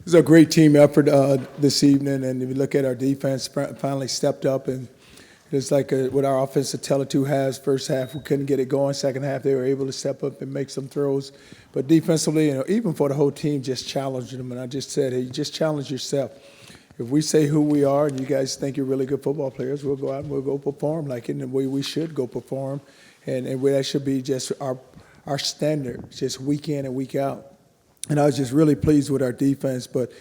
It was a great team effort this evening, and if you look at our defense, finally stepped up, and it's like with our offensive tell two halves. First half we couldn't get it going. Second half they were able to step up and make some throws, but defensively, even for the whole team, just challenged them. And I just said, hey, you just challenge yourself. If we say who we are and you guys think you're really good football players, we'll go out and we'll go perform like in the way we should go perform, and that should be just our standard, just week in and week out. And I was just really pleased with our defense, but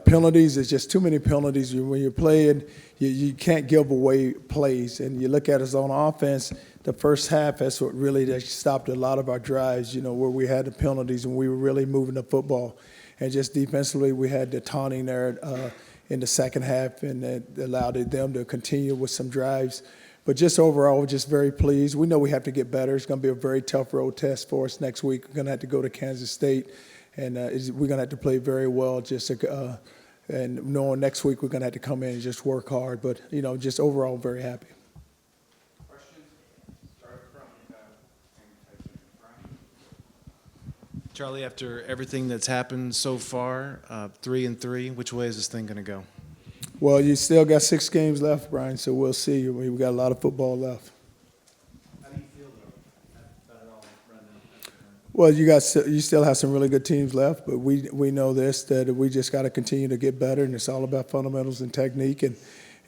penalties, there's just too many penalties. When you're playing, you can't give away plays. And you look at us on offense, the first half, that's what really stopped a lot of our drives, where we had the penalties and we were really moving the football. And just defensively, we had the taunting there in the second half, and that allowed them to continue with some drives. But just overall, we're just very pleased. We know we have to get better. It's going to be a very tough road test for us next week. We're going to have to go to Kansas State. And we're going to have to play very well, and knowing next week we're going to have to come in and just work hard. But, just overall very happy. Questions? Start from Charlie, after everything that's happened so far, 3-3, which way is this thing going to go? Well, you still got 6 games left, Brian, so we'll see. We've got a lot of football left. Well, you still have some really good teams left, but we know this, that we just got to continue to get better, and it's all about fundamentals and technique, and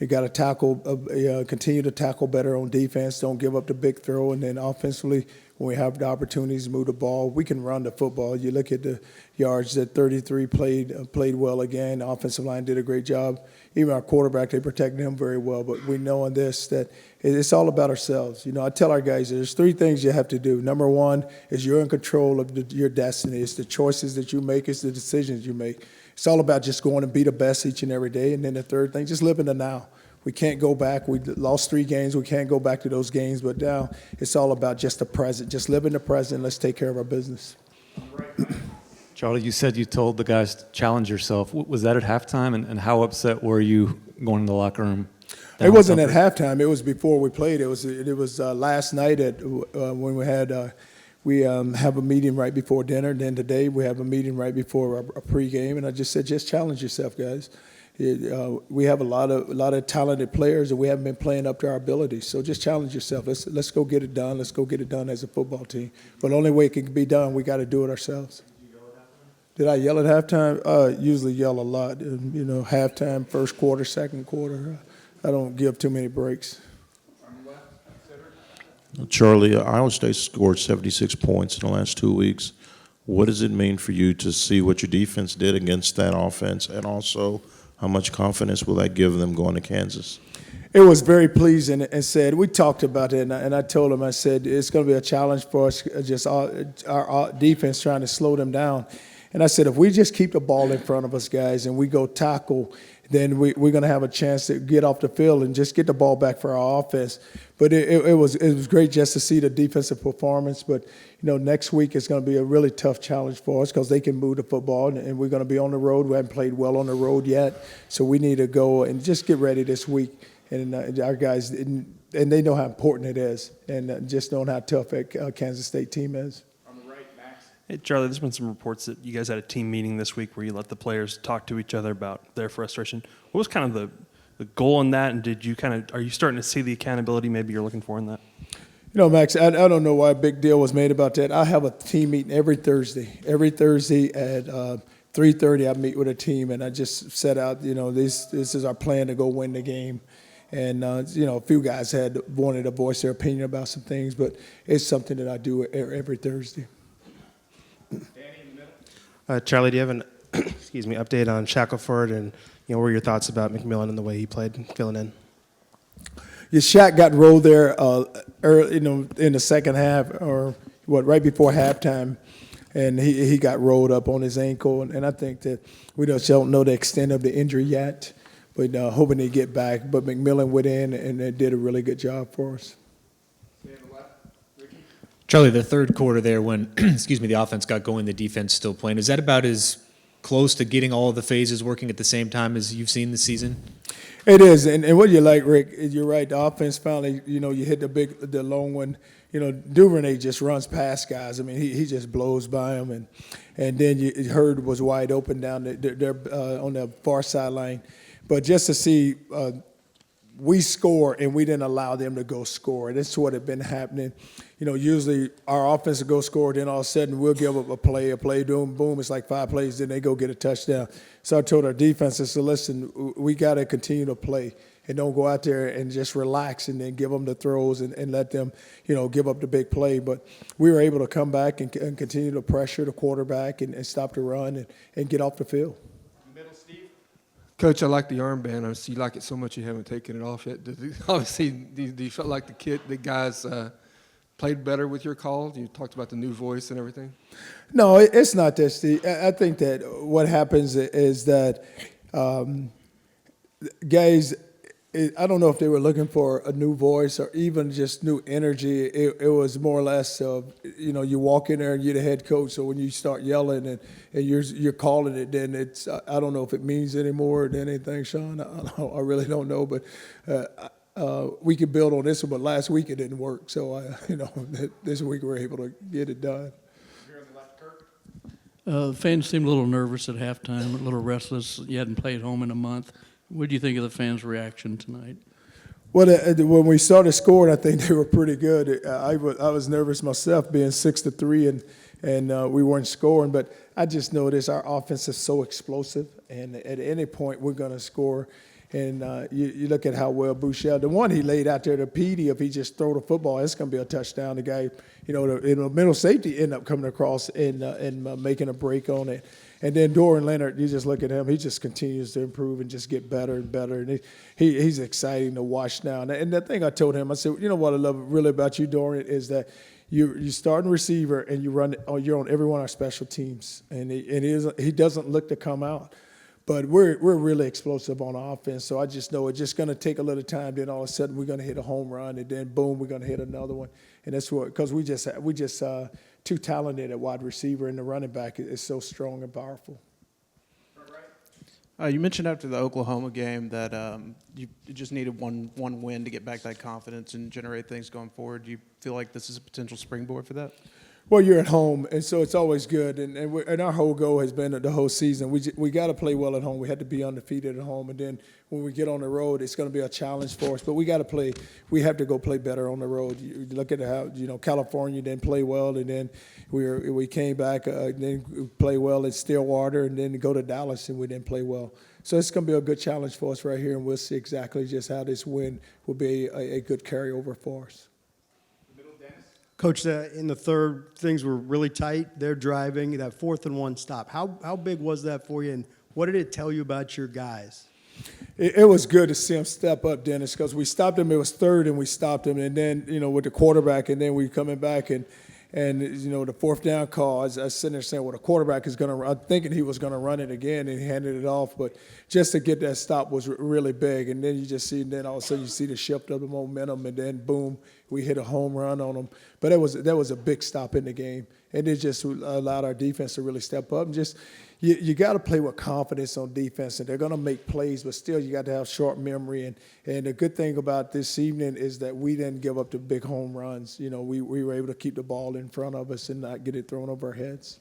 you got to continue to tackle better on defense. Don't give up the big throw, and then offensively, when we have the opportunities to move the ball, we can run the football. You look at the yards that 33 played well again. The offensive line did a great job. Even our quarterback, they protected him very well. But we know in this that it's all about ourselves. I tell our guys there's 3 things you have to do. Number 1 is you're in control of your destiny. It's the choices that you make. It's the decisions you make. It's all about just going and be the best each and every day. And then the third thing, just live in the now. We can't go back. We lost 3 games. We can't go back to those games. But now it's all about just the present. Just live in the present. Let's take care of our business. Charlie, you said you told the guys to challenge yourself. Was that at halftime? And how upset were you going in the locker room? It wasn't at halftime. It was before we played. It was last night when we had we have a meeting right before dinner. And then today we have a meeting right before our pregame. And I just said, just challenge yourself, guys. We have a lot of talented players, and we haven't been playing up to our abilities. So just challenge yourself. Let's go get it done. Let's go get it done as a football team. But the only way it can be done, we got to do it ourselves. Did I yell at halftime? Usually yell a lot. Halftime, first quarter, second quarter. I don't give too many breaks. Charlie, Iowa State scored 76 points in the last 2 weeks. What does it mean for you to see what your defense did against that offense, and also how much confidence will that give them going to Kansas? It was very pleasing, and said we talked about it, and I told him, I said it's going to be a challenge for us, just our defense trying to slow them down. And I said, if we just keep the ball in front of us, guys, and we go tackle, then we're going to have a chance to get off the field and just get the ball back for our offense. But it was great just to see the defensive performance. But, next week is going to be a really tough challenge for us because they can move the football, and we're going to be on the road. We haven't played well on the road yet. So we need to go and just get ready this week. And our guys, and they know how important it is, and just knowing how tough that Kansas State team is. Hey, Charlie, there's been some reports that you guys had a team meeting this week where you let the players talk to each other about their frustration. What was kind of the goal in that, and are you starting to see the accountability maybe you're looking for in that? Max, I don't know why a big deal was made about that. I have a team meeting every Thursday. Every Thursday at 3:30 I meet with a team, and I just set out, this is our plan to go win the game. And, a few guys wanted to voice their opinion about some things, but it's something that I do every Thursday. Charlie, do you have an update on Shackelford, and what were your thoughts about McMillan and the way he played filling in? Yeah, Shaq got rolled there early, in the second half, or right before halftime, and he got rolled up on his ankle, and I think that we just don't know the extent of the injury yet, but hoping they get back. But McMillan went in and they did a really good job for us. Charlie, the third quarter there when, the offense got going, the defense still playing, is that about as close to getting all of the phases working at the same time as you've seen this season? It is, and what you like, Rick, you're right. The offense finally, you hit the long one. Duvernay just runs past guys. I mean, he just blows by them, and then Hurd was wide open down there on the far sideline. But just to see we score and we didn't allow them to go score. That's what had been happening. Usually our offense will go score, then all of a sudden we'll give up a play, boom, it's like 5 plays, then they go get a touchdown. So I told our defense, I said, listen, we got to continue to play and don't go out there and just relax and then give them the throws and let them, give up the big play. But we were able to come back and continue to pressure the quarterback and stop the run and get off the field. Coach, I like the armband. I see you like it so much you haven't taken it off yet. Obviously, do you feel like the guys played better with your call? You talked about the new voice and everything. No, it's not that, Steve. I think that what happens is that guys, I don't know if they were looking for a new voice or even just new energy. It was more or less of, you walk in there and you're the head coach, so when you start yelling and you're calling it, then it's, I don't know if it means any more than anything, Sean. I really don't know, but we could build on this one, but last week it didn't work. So, this week we're able to get it done. The fans seemed a little nervous at halftime, a little restless. You hadn't played home in a month. What do you think of the fans' reaction tonight? Well, when we started scoring, I think they were pretty good. I was nervous myself, being 6-3, and we weren't scoring. But I just know this: our offense is so explosive, and at any point we're going to score. And you look at how well Bouchel, the one he laid out there to Petey, if he just throw the football, it's going to be a touchdown. The guy, the middle safety ended up coming across and making a break on it. And then Dorian Leonard, you just look at him, he just continues to improve and just get better and better. And he's exciting to watch now. And the thing I told him, I said, what I love really about you, Dorian, is that you starting receiver and you're on every one of our special teams. And he doesn't look to come out. But we're really explosive on offense, so I just know it's just going to take a little time. Then all of a sudden we're going to hit a home run, and then boom, we're going to hit another one. And that's what, because we just too talented at wide receiver, and the running back is so strong and powerful. You mentioned after the Oklahoma game that you just needed one win to get back that confidence and generate things going forward. Do you feel like this is a potential springboard for that? Well, you're at home, and so it's always good. And our whole goal has been the whole season. We got to play well at home. We had to be undefeated at home, and then when we get on the road, it's going to be a challenge for us. But we got to play. We have to go play better on the road. You look at how California didn't play well, and then we came back, then play well at Stillwater, and then go to Dallas, and we didn't play well. So it's going to be a good challenge for us right here, and we'll see exactly just how this win will be a good carryover for us. Coach, in the third, things were really tight. They're driving, that 4th and 1 stop. How big was that for you, and what did it tell you about your guys? It was good to see him step up, Dennis, because we stopped him. It was 3rd, and we stopped him. And then, with the quarterback, and then we coming back, and the 4th down call, I was sitting there saying, well, the quarterback is going to run. I'm thinking he was going to run it again, and he handed it off. But just to get that stop was really big. And then you just see, and then all of a sudden you see the shift of the momentum, and then, boom, we hit a home run on them. But that was a big stop in the game. And it just allowed our defense to really step up. And just you got to play with confidence on defense, and they're going to make plays, but still you got to have short memory. And the good thing about this evening is that we didn't give up the big home runs. We were able to keep the ball in front of us and not get it thrown over our heads.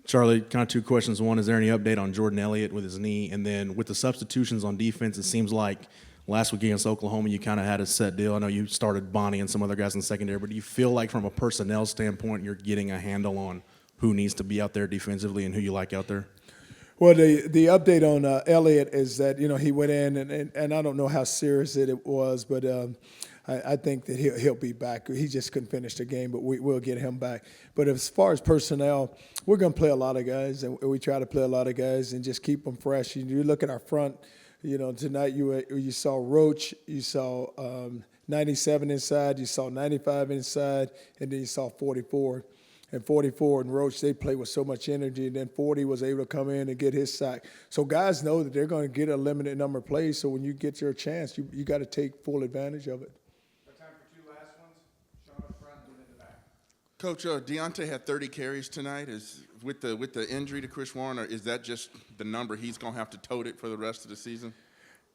Charlie, kind of 2 questions. One, is there any update on Jordan Elliott with his knee? And then with the substitutions on defense, it seems like last week against Oklahoma, you kind of had a set deal. I know you started Bonnie and some other guys in the secondary, but do you feel like from a personnel standpoint you're getting a handle on who needs to be out there defensively and who you like out there? Well, the update on Elliott is that, he went in, and I don't know how serious it was, but I think that he'll be back. He just couldn't finish the game, but we'll get him back. But as far as personnel, we're going to play a lot of guys, and we try to play a lot of guys and just keep them fresh. You look at our front, tonight you saw Roach, you saw 97 inside, you saw 95 inside, and then you saw 44. And 44 and Roach, they play with so much energy, and then 40 was able to come in and get his sack. So guys know that they're going to get a limited number of plays, so when you get your chance, you got to take full advantage of it. Time for 2 last ones. Sean up front and in the back. Coach, Deontay had 30 carries tonight. Is with the injury to Chris Warren, or is that just the number he's going to have to tote it for the rest of the season?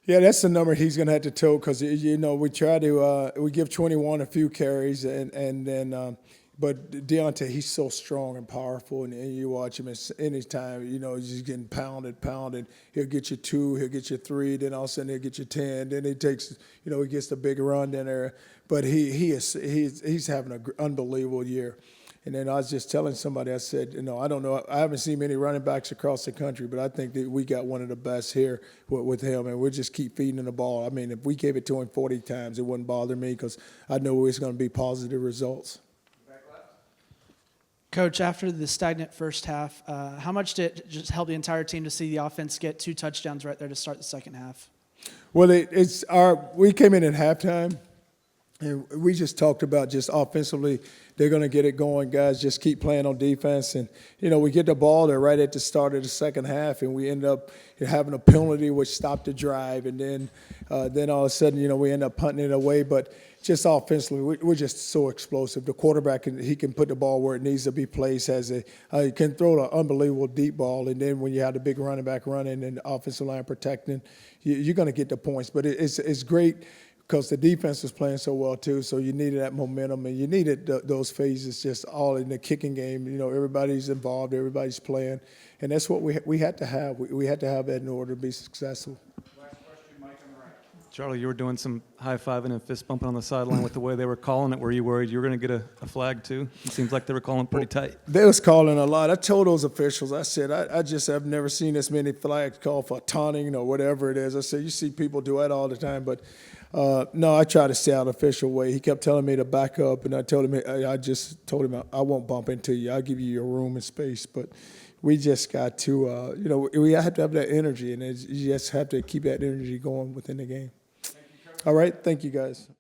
Yeah, that's the number he's going to have to tote because, we try to we give 21 a few carries, and then but Deontay, he's so strong and powerful, and you watch him anytime, he's just getting pounded. He'll get you 2, he'll get you 3, then all of a sudden he'll get you 10. Then he takes, he gets the big run in there. But he's having an unbelievable year. And then I was just telling somebody, I said, I don't know, I haven't seen many running backs across the country, but I think that we got one of the best here with him, and we'll just keep feeding him the ball. I mean, if we gave it to him 40 times, it wouldn't bother me because I know it's going to be positive results. Coach, after the stagnant first half, how much did it just help the entire team to see the offense get 2 touchdowns right there to start the second half? Well, we came in at halftime, and we just talked about just offensively, they're going to get it going, guys. Just keep playing on defense. And, we get the ball there right at the start of the second half, and we end up having a penalty which stopped the drive. And then all of a sudden, we end up punting it away. But just offensively, we're just so explosive. The quarterback, he can put the ball where it needs to be placed. He can throw an unbelievable deep ball. And then when you have the big running back running and the offensive line protecting, you're going to get the points. But it's great because the defense was playing so well too, so you needed that momentum, and you needed those phases just all in the kicking game. Everybody's involved, everybody's playing, and that's what we had to have. We had to have that in order to be successful. Charlie, you were doing some high-fiving and fist-bumping on the sideline with the way they were calling it. Were you worried you were going to get a flag too? It seems like they were calling pretty tight. They was calling a lot. I told those officials, I said, I just have never seen this many flags called for taunting or whatever it is. I said, you see people do that all the time, but no, I try to stay out of official way. He kept telling me to back up, and I just told him I won't bump into you. I'll give you your room and space, but we just got to, we have to have that energy, and you just have to keep that energy going within the game. All right, thank you, guys.